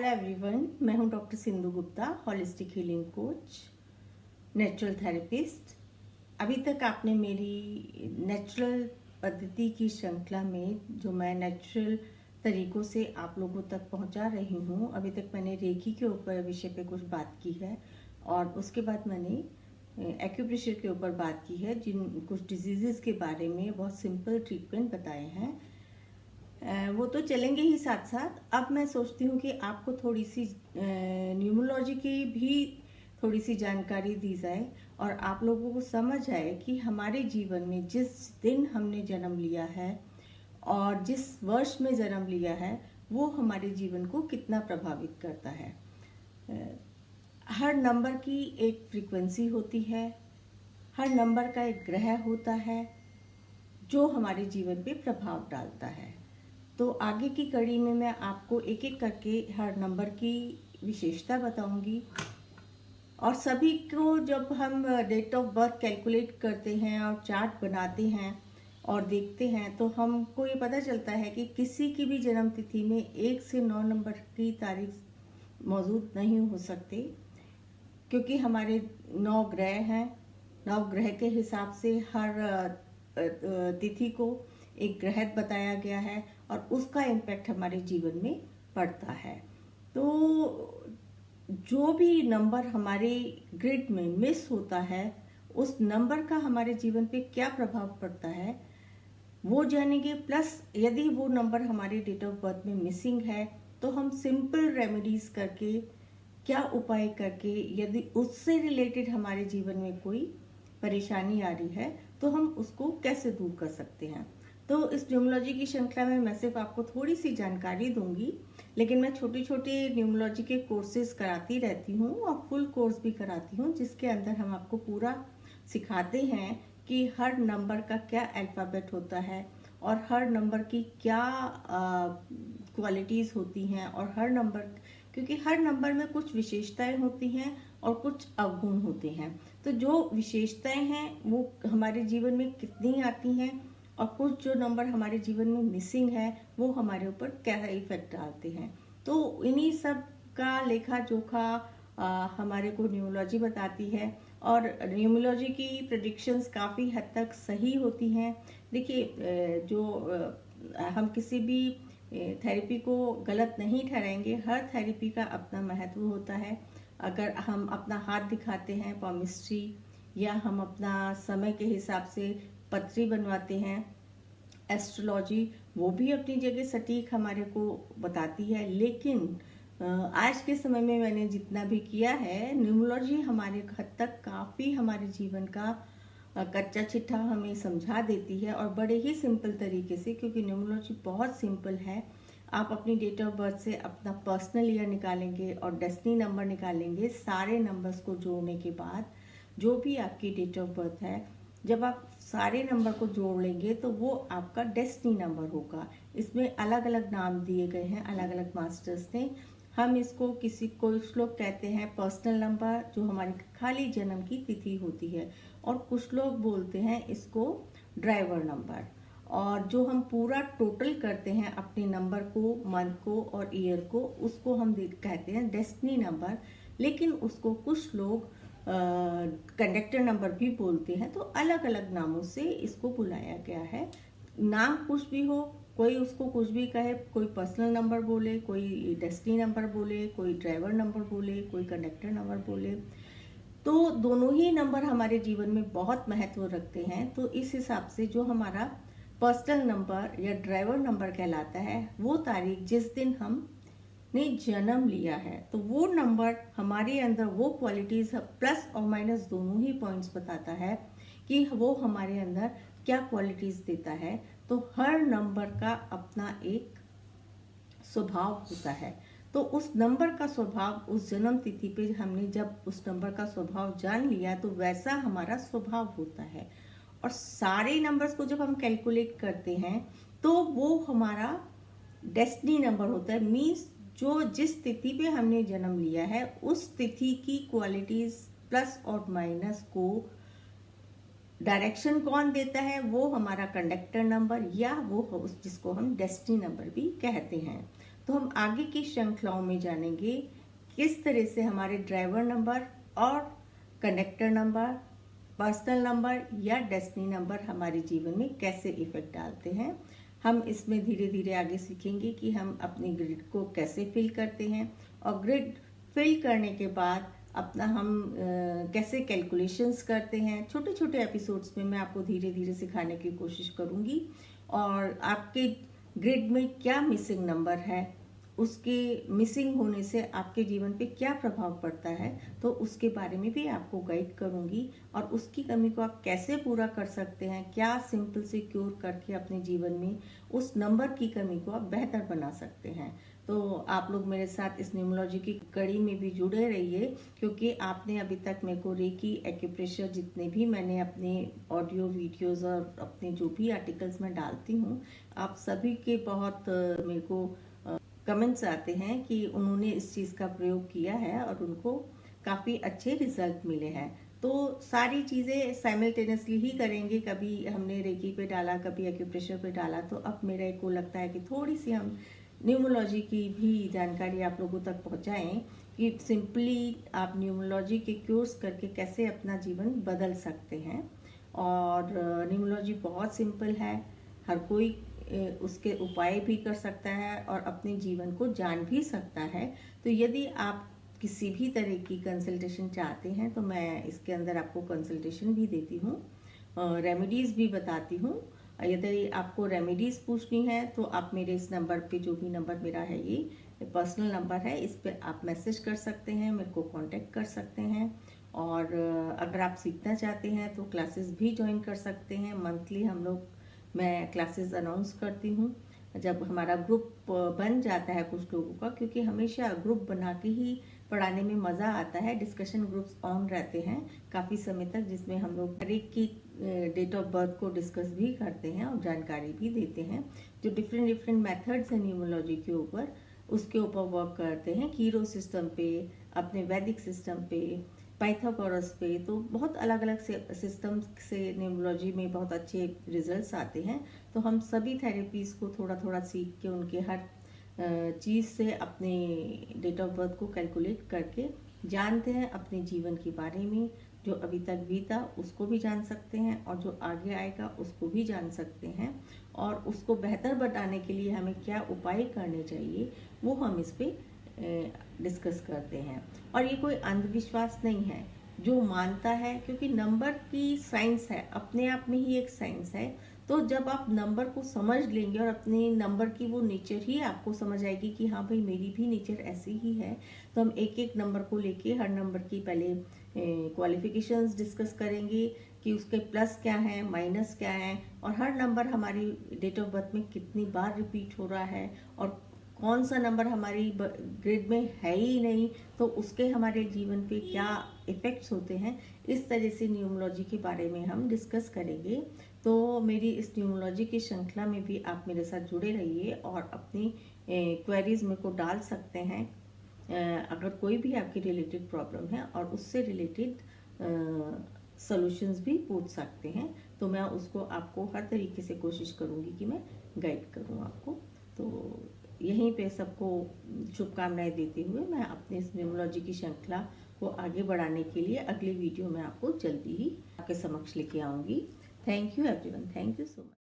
Hello everyone, मैं हूं doctor Sindhu Gupta, holistic healing coach, natural therapist. अभी तक आपने मेरी नेचुरल पद्धति की श्रृंखला में जो मैं नेचुरल तरीकों से आप लोगों तक पहुंचा रही हूं, अभी तक मैंने रेकी के ऊपर विषय पे कुछ बात की है और उसके बाद मैंने एक्यूप्रेशर के ऊपर बात की है, जिन कुछ डिजीज़ के बारे में बहुत सिंपल ट्रीटमेंट बताए हैं। वो तो चलेंगे ही साथ साथ। अब मैं सोचती हूँ कि आपको थोड़ी सी न्यूमरोलॉजी की भी थोड़ी सी जानकारी दी जाए और आप लोगों को समझ आए कि हमारे जीवन में जिस दिन हमने जन्म लिया है और जिस वर्ष में जन्म लिया है वो हमारे जीवन को कितना प्रभावित करता है। हर नंबर की एक फ्रीक्वेंसी होती है, हर नंबर का एक ग्रह होता है जो हमारे जीवन पे प्रभाव डालता है। तो आगे की कड़ी में मैं आपको एक एक करके हर नंबर की विशेषता बताऊंगी और सभी को जब हम डेट ऑफ बर्थ कैलकुलेट करते हैं और चार्ट बनाते हैं और देखते हैं तो हमको ये पता चलता है कि किसी की भी जन्म तिथि में 1 से 9 नंबर की तारीख मौजूद नहीं हो सकती, क्योंकि हमारे 9 ग्रह हैं। 9 ग्रह के हिसाब से हर तिथि को एक ग्रह बताया गया है और उसका इम्पैक्ट हमारे जीवन में पड़ता है। तो जो भी नंबर हमारे ग्रिड में मिस होता है, उस नंबर का हमारे जीवन पे क्या प्रभाव पड़ता है वो जानेंगे। प्लस यदि वो नंबर हमारे डेट ऑफ बर्थ में मिसिंग है तो हम सिंपल रेमेडीज करके, क्या उपाय करके, यदि उससे रिलेटेड हमारे जीवन में कोई परेशानी आ रही है तो हम उसको कैसे दूर कर सकते हैं। तो इस न्यूमरोलॉजी की श्रृंखला में मैं सिर्फ आपको थोड़ी सी जानकारी दूंगी, लेकिन मैं छोटे छोटे न्यूमरोलॉजी के कोर्सेज कराती रहती हूँ और फुल कोर्स भी कराती हूँ, जिसके अंदर हम आपको पूरा सिखाते हैं कि हर नंबर का क्या अल्फ़ाबेट होता है और हर नंबर की क्या क्वालिटीज़ होती हैं और हर नंबर, क्योंकि हर नंबर में कुछ विशेषताएं होती हैं और कुछ अवगुण होते हैं। तो जो विशेषताएं हैं वो हमारे जीवन में कितनी आती हैं और कुछ जो नंबर हमारे जीवन में मिसिंग है वो हमारे ऊपर क्या इफेक्ट डालते हैं। तो इन्हीं सब का लेखा जोखा हमारे को न्यूमरोलॉजी बताती है और न्यूमरोलॉजी की प्रेडिक्शंस काफ़ी हद तक सही होती हैं। देखिए, जो हम किसी भी थेरेपी को गलत नहीं ठहराएंगे, हर थेरेपी का अपना महत्व होता है। अगर हम अपना हाथ दिखाते हैं पॉमिस्ट्री, या हम अपना समय के हिसाब से पत्री बनवाते हैं, एस्ट्रोलॉजी, वो भी अपनी जगह सटीक हमारे को बताती है। लेकिन आज के समय में मैंने जितना भी किया है, न्यूमरोलॉजी हमारे हद तक काफ़ी हमारे जीवन का कच्चा चिट्ठा हमें समझा देती है और बड़े ही सिंपल तरीके से, क्योंकि न्यूमरोलॉजी बहुत सिंपल है। आप अपनी डेट ऑफ बर्थ से अपना पर्सनल ईयर निकालेंगे और डेस्टिनी नंबर निकालेंगे। सारे नंबर्स को जोड़ने के बाद जो भी आपकी डेट ऑफ बर्थ है, जब आप सारे नंबर को जोड़ लेंगे तो वो आपका डेस्टिनी नंबर होगा। इसमें अलग अलग नाम दिए गए हैं अलग अलग मास्टर्स ने। हम इसको किसी कुछ लोग कहते हैं पर्सनल नंबर, जो हमारी खाली जन्म की तिथि होती है, और कुछ लोग बोलते हैं इसको ड्राइवर नंबर। और जो हम पूरा टोटल करते हैं अपने नंबर को, मंथ को और ईयर को, उसको हम कहते हैं डेस्टिनी नंबर। लेकिन उसको कुछ लोग कंडक्टर नंबर भी बोलते हैं। तो अलग अलग नामों से इसको बुलाया गया है। नाम कुछ भी हो, कोई उसको कुछ भी कहे, कोई पर्सनल नंबर बोले, कोई डेस्टिनी नंबर बोले, कोई ड्राइवर नंबर बोले, कोई कंडक्टर नंबर बोले, तो दोनों ही नंबर हमारे जीवन में बहुत महत्व रखते हैं। तो इस हिसाब से जो हमारा पर्सनल नंबर या ड्राइवर नंबर कहलाता है, वो तारीख जिस दिन हम ने जन्म लिया है, तो वो नंबर हमारे अंदर वो क्वालिटीज प्लस और माइनस दोनों ही पॉइंट्स बताता है कि वो हमारे अंदर क्या क्वालिटीज देता है। तो हर नंबर का अपना एक स्वभाव होता है। तो उस नंबर का स्वभाव, उस जन्म तिथि पे हमने जब उस नंबर का स्वभाव जान लिया तो वैसा हमारा स्वभाव होता है। और सारे नंबर्स को जब हम कैलकुलेट करते हैं तो वो हमारा डेस्टिनी नंबर होता है। मीन्स जो जिस तिथि पे हमने जन्म लिया है उस तिथि की क्वालिटीज प्लस और माइनस को डायरेक्शन कौन देता है, वो हमारा कंडक्टर नंबर, या वो जिसको हम डेस्टिनी नंबर भी कहते हैं। तो हम आगे की श्रृंखलाओं में जानेंगे किस तरह से हमारे ड्राइवर नंबर और कनेक्टर नंबर, पर्सनल नंबर या डेस्टिनी नंबर हमारे जीवन में कैसे इफेक्ट डालते हैं। हम इसमें धीरे धीरे आगे सीखेंगे कि हम अपनी ग्रिड को कैसे फिल करते हैं और ग्रिड फिल करने के बाद अपना हम कैसे कैलकुलेशंस करते हैं। छोटे छोटे एपिसोड्स में मैं आपको धीरे धीरे सिखाने की कोशिश करूंगी और आपके ग्रिड में क्या मिसिंग नंबर है, उसके मिसिंग होने से आपके जीवन पे क्या प्रभाव पड़ता है, तो उसके बारे में भी आपको गाइड करूंगी और उसकी कमी को आप कैसे पूरा कर सकते हैं, क्या सिंपल से क्योर करके अपने जीवन में उस नंबर की कमी को आप बेहतर बना सकते हैं। तो आप लोग मेरे साथ इस न्यूमरोलॉजी की कड़ी में भी जुड़े रहिए, क्योंकि आपने अभी तक मेरे को रेकी, एक्यूप्रेशर, जितने भी मैंने अपने ऑडियो वीडियोस और अपने जो भी आर्टिकल्स में डालती हूँ, आप सभी के बहुत मेरे को कमेंट्स आते हैं कि उन्होंने इस चीज़ का प्रयोग किया है और उनको काफ़ी अच्छे रिजल्ट मिले हैं। तो सारी चीज़ें साइमल्टेनियसली ही करेंगे, कभी हमने रेकी पे डाला, कभी एक्यूप्रेशर पे डाला, तो अब मेरे को लगता है कि थोड़ी सी हम न्यूमरोलॉजी की भी जानकारी आप लोगों तक पहुंचाएं कि सिंपली आप न्यूमरोलॉजी के कोर्स करके कैसे अपना जीवन बदल सकते हैं। और न्यूमरोलॉजी बहुत सिंपल है, हर कोई उसके उपाय भी कर सकता है और अपने जीवन को जान भी सकता है। तो यदि आप किसी भी तरह की कंसल्टेशन चाहते हैं तो मैं इसके अंदर आपको कंसल्टेशन भी देती हूँ, रेमेडीज़ भी बताती हूँ। यदि आपको रेमेडीज़ पूछनी है तो आप मेरे इस नंबर पे, जो भी नंबर मेरा है ये पर्सनल नंबर है, इस पे आप मैसेज कर सकते हैं, मेरे को कांटेक्ट कर सकते हैं। और अगर आप सीखना चाहते हैं तो क्लासेस भी ज्वाइन कर सकते हैं। मंथली हम लोग मैं क्लासेस अनाउंस करती हूँ जब हमारा ग्रुप बन जाता है कुछ लोगों का, क्योंकि हमेशा ग्रुप बना के ही पढ़ाने में मज़ा आता है। डिस्कशन ग्रुप्स ऑन रहते हैं काफ़ी समय तक, जिसमें हम लोग हर एक की डेट ऑफ बर्थ को डिस्कस भी करते हैं और जानकारी भी देते हैं। जो डिफरेंट डिफरेंट मेथड्स हैं न्यूमरोलॉजी के ऊपर, उसके ऊपर वर्क करते हैं, कीरो सिस्टम पे, अपने वैदिक सिस्टम पे, पाइथागोरस पे। तो बहुत अलग अलग सिस्टम से न्यूमरोलॉजी में बहुत अच्छे रिजल्ट्स आते हैं। तो हम सभी थेरेपीज़ को थोड़ा थोड़ा सीख के उनके हर चीज़ से अपने डेट ऑफ बर्थ को कैलकुलेट करके जानते हैं, अपने जीवन के बारे में। जो अभी तक बीता उसको भी जान सकते हैं और जो आगे आएगा उसको भी जान सकते हैं। और उसको बेहतर बनाने के लिए हमें क्या उपाय करने चाहिए वो हम इस पे डिस्कस करते हैं। और ये कोई अंधविश्वास नहीं है, जो मानता है, क्योंकि नंबर की साइंस है, अपने आप में ही एक साइंस है। तो जब आप नंबर को समझ लेंगे और अपने नंबर की वो नेचर ही आपको समझ आएगी कि हाँ भाई मेरी भी नेचर ऐसी ही है, तो हम एक एक नंबर को लेके हर नंबर की पहले क्वालिफिकेशंस डिस्कस करेंगे कि उसके प्लस क्या है, माइनस क्या है, और हर नंबर हमारी डेट ऑफ बर्थ में कितनी बार रिपीट हो रहा है और कौन सा नंबर हमारी ग्रिड में है ही नहीं, तो उसके हमारे जीवन पे क्या इफ़ेक्ट्स होते हैं। इस तरह से न्यूमरोलॉजी के बारे में हम डिस्कस करेंगे। तो मेरी इस न्यूमरोलॉजी की श्रृंखला में भी आप मेरे साथ जुड़े रहिए और अपनी क्वेरीज मेरे को डाल सकते हैं। अगर कोई भी आपकी रिलेटेड प्रॉब्लम है और उससे रिलेटेड सॉल्यूशंस भी पूछ सकते हैं, तो मैं उसको आपको हर तरीके से कोशिश करूँगी कि मैं गाइड करूँ आपको। तो यहीं पे सबको शुभकामनाएं देते हुए मैं अपने इस न्यूमरोलॉजी की श्रृंखला को आगे बढ़ाने के लिए अगली वीडियो में आपको जल्दी ही आपके समक्ष लेके आऊँगी। Thank you everyone, thank you so much.